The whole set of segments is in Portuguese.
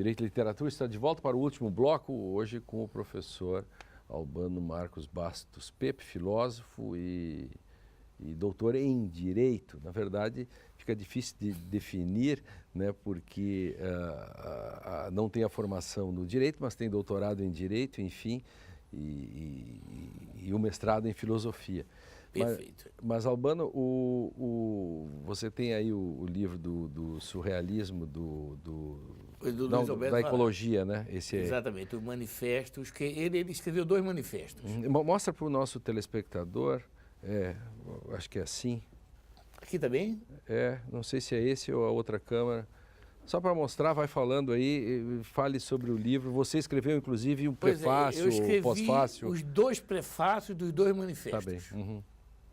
Direito e Literatura está de volta para o último bloco, hoje com o professor Albano Marcos Bastos Pepe, filósofo e doutor em Direito. Na verdade, fica difícil de definir, né, porque não tem a formação no Direito, mas tem doutorado em Direito, enfim, e o mestrado em Filosofia. Perfeito. Mas Albano, você tem aí o livro do surrealismo, da ecologia, né? Exatamente, o Manifestos, que ele escreveu 2 manifestos. Mostra para o nosso telespectador, acho que é assim. Aqui também? Não sei se é esse ou a outra câmera. Só para mostrar, vai falando aí, fale sobre o livro. Você escreveu, inclusive, um prefácio, pós-fácio. Os 2 prefácios dos 2 manifestos. Tá bem. Uhum.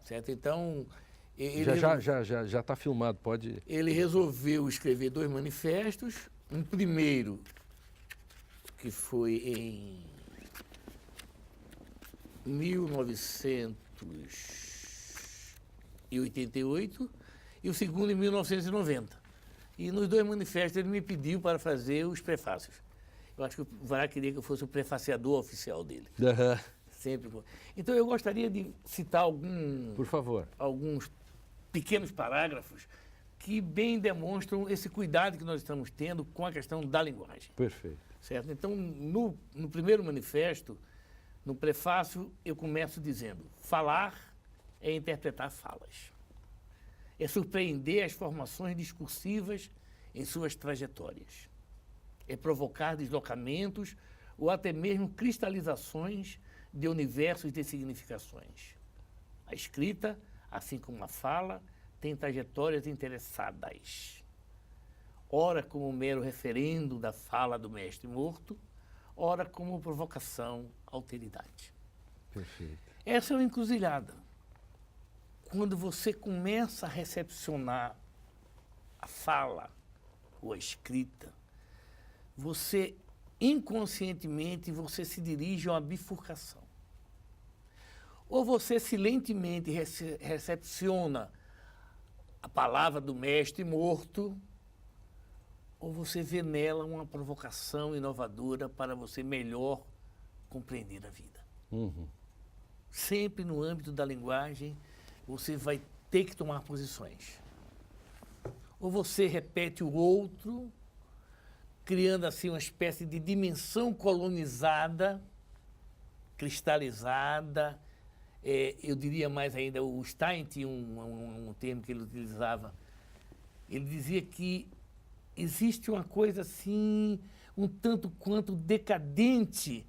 Certo? Então... Já está filmado, pode... Ele resolveu escrever 2 manifestos. Um primeiro, que foi em 1988, e o segundo em 1990. E nos 2 manifestos ele me pediu para fazer os prefácios. Eu acho que o Vará queria que eu fosse o prefaciador oficial dele. Uhum. Sempre. Então eu gostaria de citar por favor, alguns pequenos parágrafos que bem demonstram esse cuidado que nós estamos tendo com a questão da linguagem. Perfeito. Certo? Então, no primeiro manifesto, no prefácio, eu começo dizendo: falar é interpretar falas. É surpreender as formações discursivas em suas trajetórias. É provocar deslocamentos ou até mesmo cristalizações de universos de significações. A escrita, assim como a fala, tem trajetórias interessadas. Ora como mero referendo da fala do mestre morto, ora como provocação, alteridade. Perfeito. Essa é uma encruzilhada. Quando você começa a recepcionar a fala ou a escrita, você inconscientemente você se dirige a uma bifurcação. Ou você silentemente recepciona a palavra do mestre morto, ou você vê nela uma provocação inovadora para você melhor compreender a vida. Uhum. Sempre no âmbito da linguagem, você vai ter que tomar posições. Ou você repete o outro, criando assim uma espécie de dimensão colonizada, cristalizada. Eu diria mais ainda, o Stein tinha um termo que ele utilizava. Ele dizia que existe uma coisa assim, um tanto quanto decadente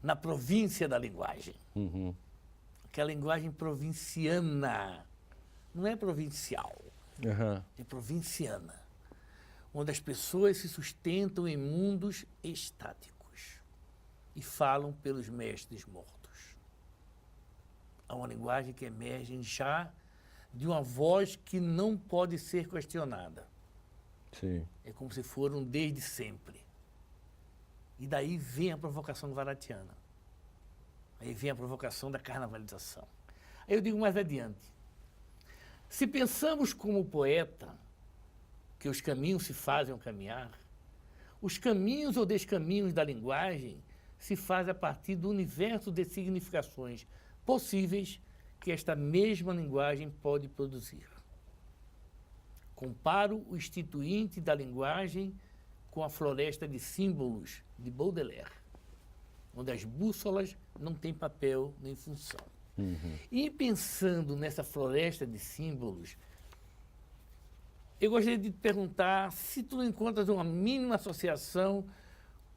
na província da linguagem. Uhum. Que é a linguagem provinciana. Não é provincial, é provinciana. Onde as pessoas se sustentam em mundos estáticos e falam pelos mestres mortos. Há uma linguagem que emerge já de uma voz que não pode ser questionada. Sim. É como se foram desde sempre. E daí vem a provocação varatiana. Aí vem a provocação da carnavalização. Aí eu digo mais adiante. Se pensamos como poeta que os caminhos se fazem ao caminhar, os caminhos ou descaminhos da linguagem se fazem a partir do universo de significações possíveis que esta mesma linguagem pode produzir. Comparo o instituinte da linguagem com a floresta de símbolos de Baudelaire, onde as bússolas não têm papel nem função. Uhum. E pensando nessa floresta de símbolos, eu gostaria de te perguntar se tu não encontras uma mínima associação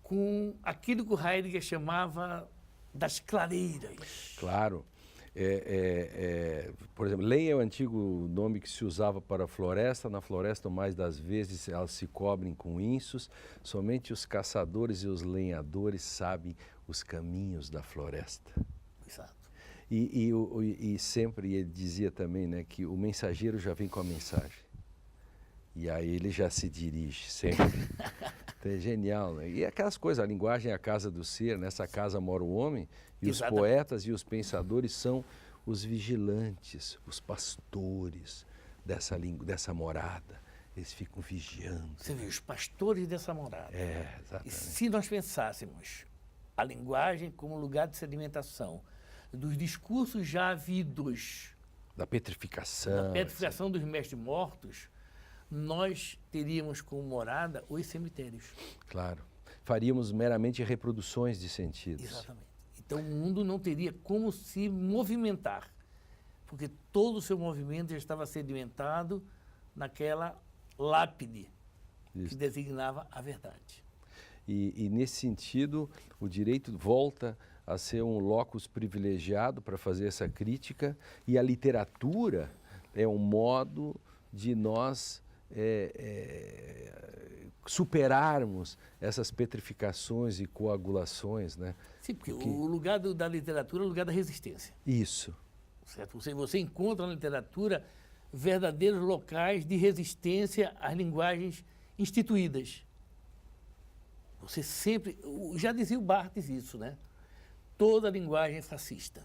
com aquilo que o Heidegger chamava das clareiras. Claro. Por exemplo, lenha é o antigo nome que se usava para a floresta. Na floresta, mais das vezes, elas se cobrem com insos. Somente os caçadores e os lenhadores sabem os caminhos da floresta. Exato. E sempre ele dizia também, né, que o mensageiro já vem com a mensagem. E aí ele já se dirige sempre. Então é genial, né? E aquelas coisas, a linguagem é a casa do ser, nessa casa mora o homem, e Exatamente. Os poetas e os pensadores são os vigilantes, os pastores dessa morada. eles ficam vigiando. Você vê, os pastores dessa morada. É, E exatamente. se nós pensássemos a linguagem como lugar de sedimentação dos discursos já havidos, Da petrificação. da petrificação dos mestres mortos, nós teríamos como morada os cemitérios. Claro. Faríamos meramente reproduções de sentidos. Exatamente. Então o mundo não teria como se movimentar, porque todo o seu movimento já estava sedimentado naquela lápide Isso. que designava a verdade. E nesse sentido, o direito volta a ser um locus privilegiado para fazer essa crítica, e a literatura é um modo de nós superarmos essas petrificações e coagulações, né? Sim, porque o lugar da literatura é o lugar da resistência. Isso. Certo? Você encontra na literatura verdadeiros locais de resistência às linguagens instituídas. Você sempre... Já dizia o Barthes isso, né? Toda linguagem é fascista,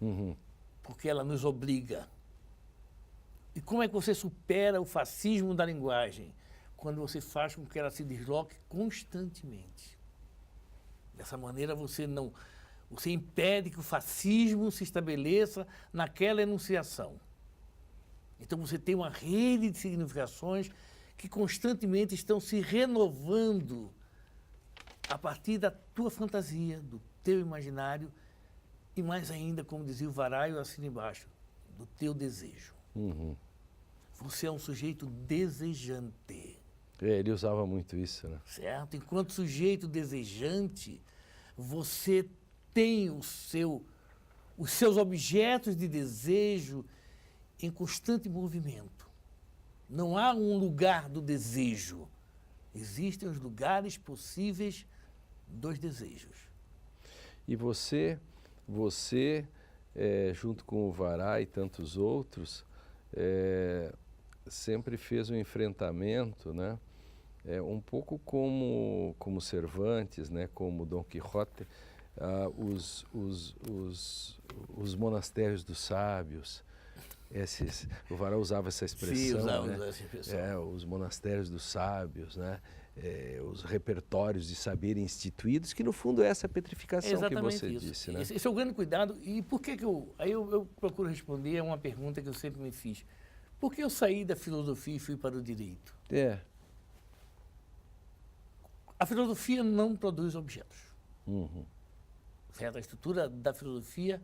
Uhum. porque ela nos obriga. E como é que você supera o fascismo da linguagem? Quando você faz com que ela se desloque constantemente. Dessa maneira você impede que o fascismo se estabeleça naquela enunciação. Então você tem uma rede de significações que constantemente estão se renovando a partir da tua fantasia, do teu imaginário e mais ainda, como dizia o Varay, eu assino embaixo, do teu desejo. Uhum. Você é um sujeito desejante. Ele usava muito isso, né? Certo? Enquanto sujeito desejante, você tem os seus objetos de desejo em constante movimento. Não há um lugar do desejo. Existem os lugares possíveis dos desejos. E você junto com o Varay e tantos outros, sempre fez um enfrentamento, né? Um pouco como Cervantes, né? Como Dom Quixote, os monastérios dos sábios. O Varay usava essa expressão. Sim, usava né? essa expressão. Os monastérios dos sábios, né? Os repertórios de saber instituídos, que no fundo é essa petrificação que você isso. disse, né? Esse é o grande cuidado. E por que eu procuro responder a uma pergunta que eu sempre me fiz. Por que eu saí da filosofia e fui para o direito? A filosofia não produz objetos. Uhum. Certo? A estrutura da filosofia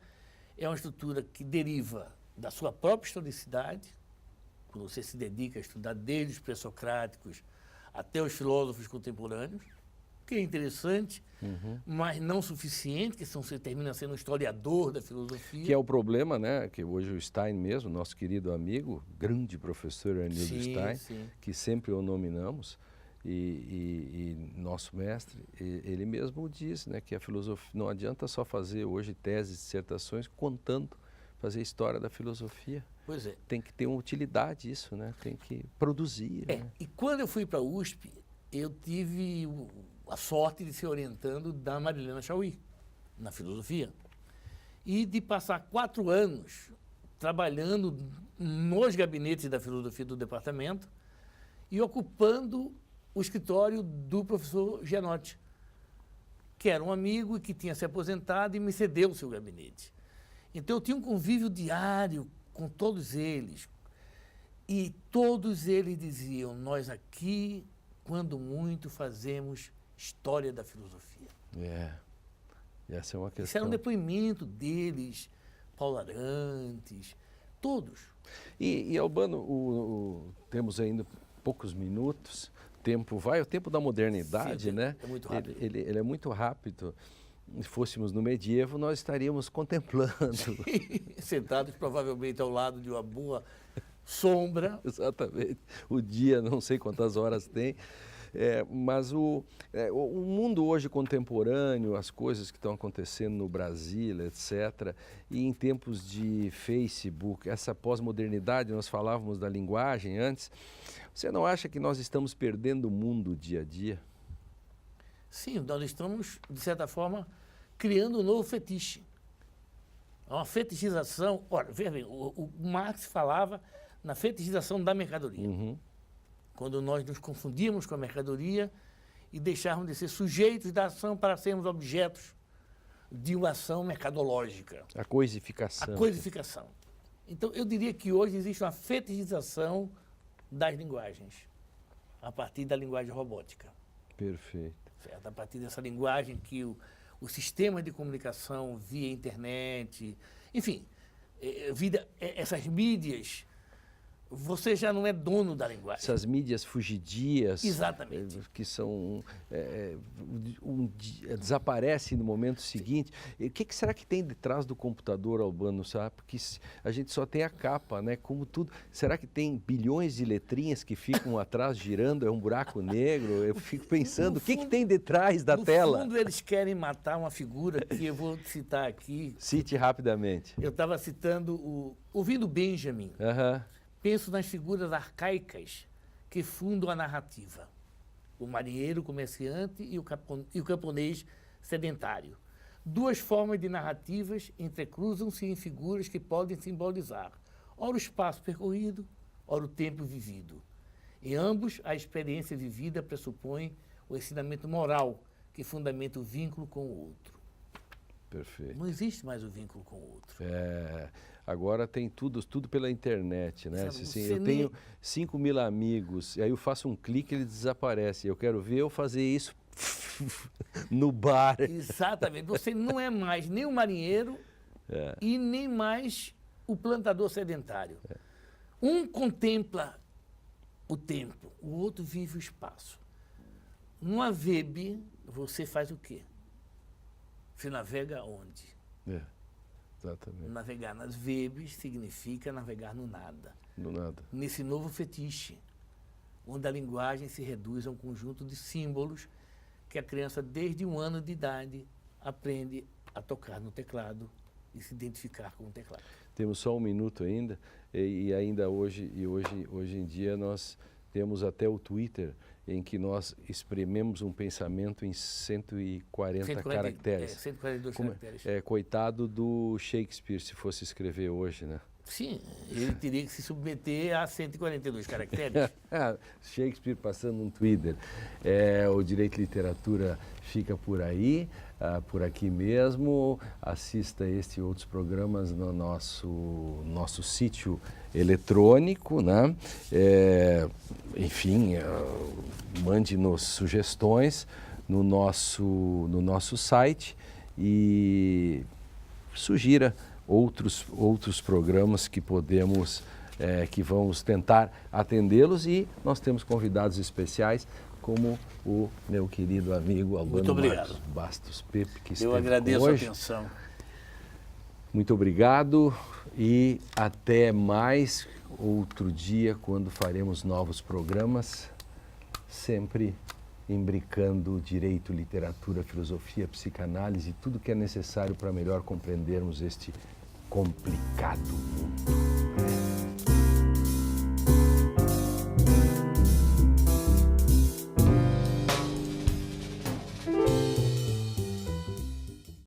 é uma estrutura que deriva da sua própria historicidade, quando você se dedica a estudar desde os pré-socráticos até os filósofos contemporâneos, que é interessante, mas não suficiente, que você termina sendo um historiador da filosofia. Que é o problema, né? Que hoje o Stein mesmo, nosso querido amigo, grande professor Arnildo Stein, que sempre o nominamos, e nosso mestre, ele mesmo diz, né, que a filosofia não adianta só fazer hoje teses, dissertações, contando, fazer história da filosofia. Pois é. Tem que ter uma utilidade isso, né? Tem que produzir. Né? E quando eu fui para a USP, eu tive a sorte de ser orientando da Marilena Chauí, na filosofia, e de passar 4 anos trabalhando nos gabinetes da filosofia do departamento e ocupando o escritório do professor Gianotti, que era um amigo e que tinha se aposentado e me cedeu o seu gabinete. Então eu tinha um convívio diário com todos eles. E todos eles diziam, nós aqui, quando muito, fazemos história da filosofia. Essa é uma questão. Isso era um depoimento deles, Paulo Arantes, todos. E Albano, temos ainda poucos minutos, o tempo da modernidade, Sim, né? É muito rápido. Ele é muito rápido. Se fôssemos no medievo, nós estaríamos contemplando. Sentados provavelmente ao lado de uma boa sombra. Exatamente. O dia, não sei quantas horas tem. Mas o mundo hoje contemporâneo, as coisas que estão acontecendo no Brasil, etc., e em tempos de Facebook, essa pós-modernidade, nós falávamos da linguagem antes, você não acha que nós estamos perdendo o mundo dia a dia? Sim, nós estamos, de certa forma, criando um novo fetiche. Uma fetichização. Ora, veja bem, o Marx falava na fetichização da mercadoria. quando nós nos confundíamos com a mercadoria e deixarmos de ser sujeitos da ação para sermos objetos de uma ação mercadológica. A coisificação. A coisificação. Então, eu diria que hoje existe uma fetichização das linguagens, a partir da linguagem robótica. Perfeito. Certo? A partir dessa linguagem que o sistema de comunicação via internet, enfim, essas mídias, você já não é dono da linguagem. Essas mídias fugidias. Exatamente. Que são... desaparece no momento seguinte. E o que será que tem detrás do computador, Albano, sabe? Porque a gente só tem a capa, né? Como tudo. Será que tem bilhões de letrinhas que ficam atrás girando? É um buraco negro? Eu fico pensando, o que tem detrás da tela? No fundo, eles querem matar uma figura que eu vou citar aqui. Cite rapidamente. Eu estava citando ouvindo Benjamin. Aham. Penso nas figuras arcaicas que fundam a narrativa. O marinheiro, o comerciante e o camponês sedentário. Duas formas de narrativas entrecruzam-se em figuras que podem simbolizar, ora o espaço percorrido, ora o tempo vivido. Em ambos, a experiência vivida pressupõe o ensinamento moral que fundamenta o vínculo com o outro. Perfeito. Não existe mais o vínculo com o outro. Agora tem tudo pela internet, né? Sabe, Assim, eu tenho 5.000 amigos, e aí eu faço um clique e ele desaparece. Eu quero ver eu fazer isso no bar. Exatamente. Você não é mais nem o marinheiro e nem mais o plantador sedentário. Um contempla o tempo, o outro vive o espaço. Numa web, você faz o quê? Você navega onde? Exatamente. Navegar nas webs significa navegar no nada. No nada. Nesse novo fetiche, onde a linguagem se reduz a um conjunto de símbolos que a criança, desde 1 ano de idade, aprende a tocar no teclado e se identificar com o teclado. Temos só 1 minuto ainda, e ainda hoje em dia nós temos até o Twitter, em que nós exprimimos um pensamento em 140 caracteres. 142 caracteres. Coitado do Shakespeare, se fosse escrever hoje, né? Sim, ele teria que se submeter a 142 caracteres. Shakespeare passando um Twitter. O Direito e Literatura fica por aí, por aqui mesmo. Assista este e outros programas no nosso sítio eletrônico, né? Enfim, mande-nos sugestões no nosso site e sugira outros programas que que vamos tentar atendê-los, e nós temos convidados especiais como o meu querido amigo Albano Marcos Bastos Pepe, que esteve hoje. Eu agradeço a atenção. Muito obrigado e até mais outro dia, quando faremos novos programas, sempre imbricando direito, literatura, filosofia, psicanálise, tudo que é necessário para melhor compreendermos este complicado mundo.